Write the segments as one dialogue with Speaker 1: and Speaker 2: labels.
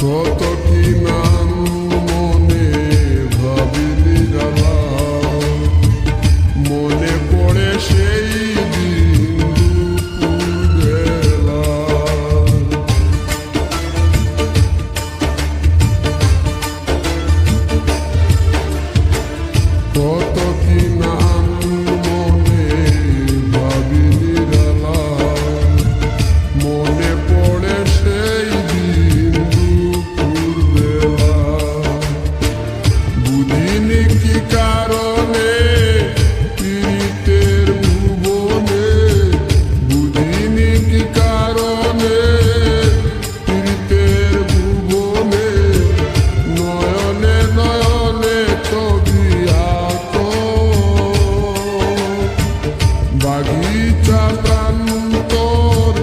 Speaker 1: কত কি নাম মনে ভাবিলি রালা, মনে পড়ে সেই দিন দুপুর বেলা। কত কি নাম মনে ভাবিলি রালা, মনে পড়ে সেই দিন দুপুর বেলা। বুঝিনি কি কারণে পীড়িতের ভুবনে, বুঝিনি কি কারণে পীড়িতের ভুবনে, নয়নে নয়নে ছবি আঁক। বাগিচা প্রান্তর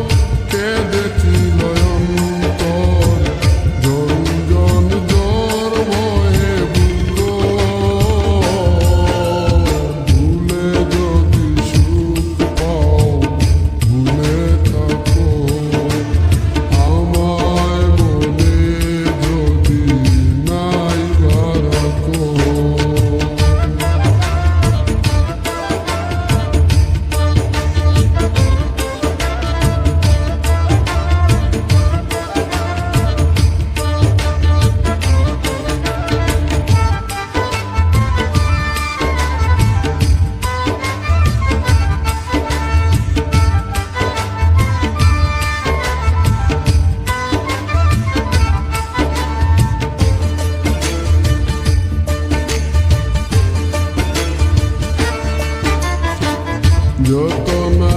Speaker 1: কেঁদেছিল অন্তর, ঝনঝন জ্বর ভয়ে বুক। ভুলে যদি সুখ পাও ভুলে থাকো, আমায় মনে যদি নাই রাখো। যত না